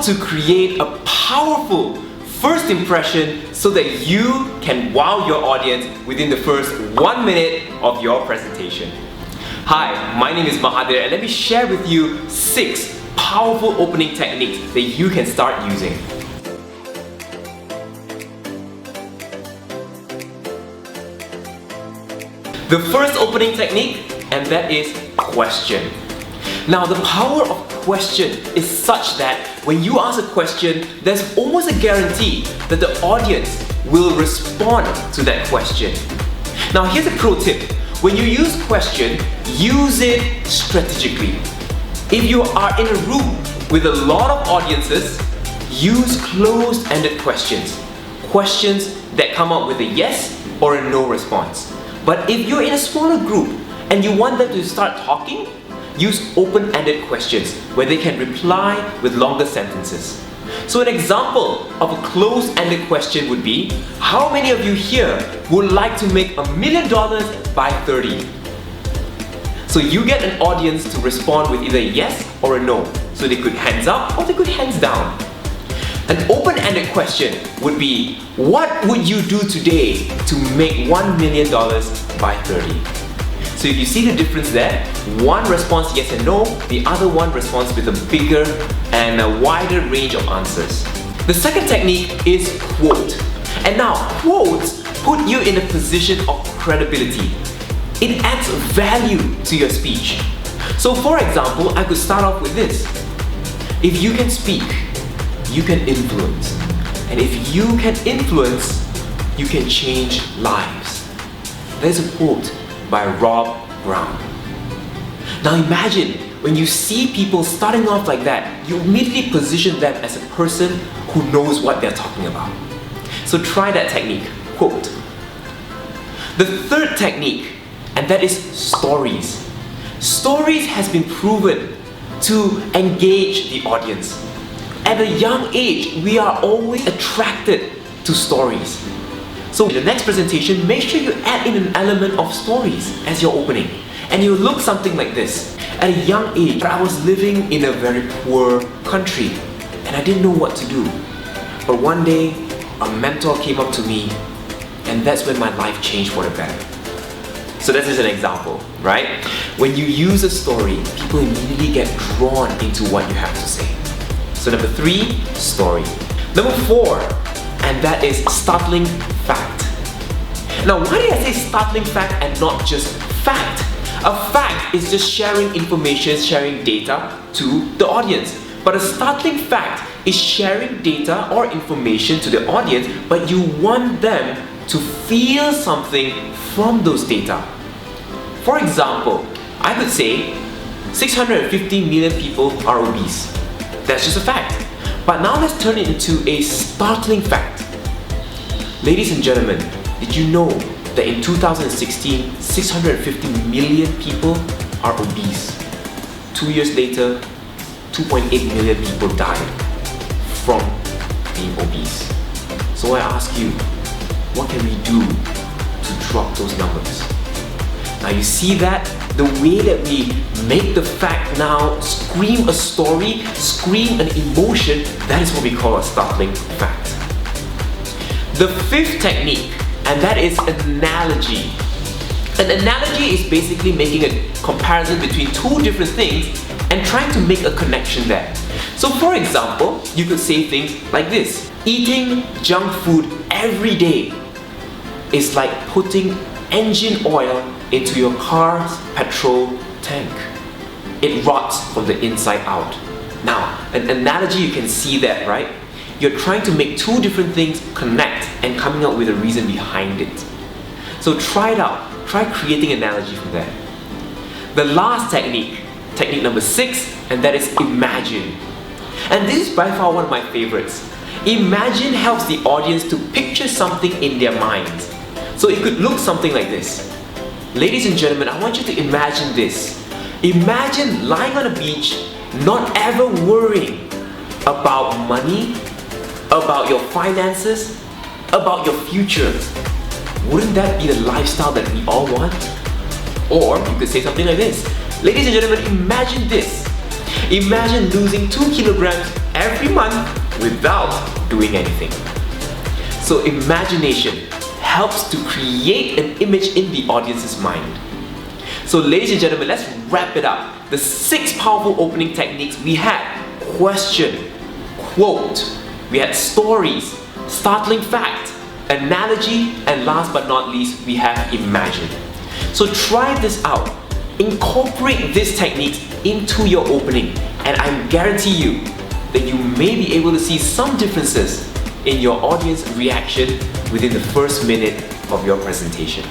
to create a powerful first impression so that you can wow your audience within the first 1 minute of your presentation. Hi, my name is Mahathir, and let me share with you 6 powerful opening techniques that you can start using. The first opening technique, and that is question. Now, the power of question is such that when you ask a question, there's almost a guarantee that the audience will respond to that question. Now, here's a pro tip. When you use question, use it strategically. If you are in a room with a lot of audiences, use closed-ended questions. Questions that come up with a yes or a no response. But if you're in a smaller group and you want them to start talking, use open-ended questions where they can reply with longer sentences. So an example of a closed-ended question would be, how many of you here would like to make $1 million by 30? So you get an audience to respond with either a yes or a no. So they could hands up or they could hands down. An open-ended question would be, what would you do today to make $1 million by 30? So if you see the difference there, one responds yes and no, the other one responds with a bigger and a wider range of answers. The second technique is quote. And now, quotes put you in a position of credibility. It adds value to your speech. So for example, I could start off with this. If you can speak, you can influence. And if you can influence, you can change lives. There's a quote by Rob Brown. Now imagine when you see people starting off like that, you immediately position them as a person who knows what they're talking about. So try that technique, quote. The third technique, and that is stories. Stories has been proven to engage the audience. At a young age, we are always attracted to stories. So in the next presentation, make sure you add in an element of stories as your opening. And you'll look something like this. At a young age, I was living in a very poor country and I didn't know what to do. But one day, a mentor came up to me and that's when my life changed for the better. So this is an example, right? When you use a story, people immediately get drawn into what you have to say. So number 3, story. Number 4, and that is startling fact. Now, why did I say startling fact and not just fact? A fact is just sharing information, sharing data to the audience. But a startling fact is sharing data or information to the audience, but you want them to feel something from those data. For example, I could say 650 million people are obese. That's just a fact. But now let's turn it into a startling fact. Ladies and gentlemen, did you know that in 2016, 650 million people are obese? 2 years later, 2.8 million people died from being obese. So I ask you, what can we do to drop those numbers? Now you see that? The way that we make the fact now scream a story, scream an emotion, that is what we call a startling fact. The 5th technique, and that is analogy. An analogy is basically making a comparison between 2 different things and trying to make a connection there. So for example, you could say things like this. Eating junk food every day is like putting engine oil into your car's petrol tank. It rots from the inside out. Now, an analogy, you can see that, right? You're trying to make 2 different things connect and coming up with a reason behind it. So try it out. Try creating an analogy from there. The last technique, technique number 6, and that is imagine. And this is by far one of my favorites. Imagine helps the audience to picture something in their minds. So it could look something like this. Ladies and gentlemen, I want you to imagine this. Imagine lying on a beach, not ever worrying about money, about your finances, about your future. Wouldn't that be the lifestyle that we all want? Or you could say something like this. Ladies and gentlemen, imagine this. Imagine losing 2 kilograms every month without doing anything. So imagination helps to create an image in the audience's mind. So ladies and gentlemen, let's wrap it up. The 6 powerful opening techniques we had: question, quote, we had stories, startling fact, analogy, and last but not least, we have imagine. So try this out. Incorporate these techniques into your opening, and I guarantee you that you may be able to see some differences in your audience reaction within the first minute of your presentation.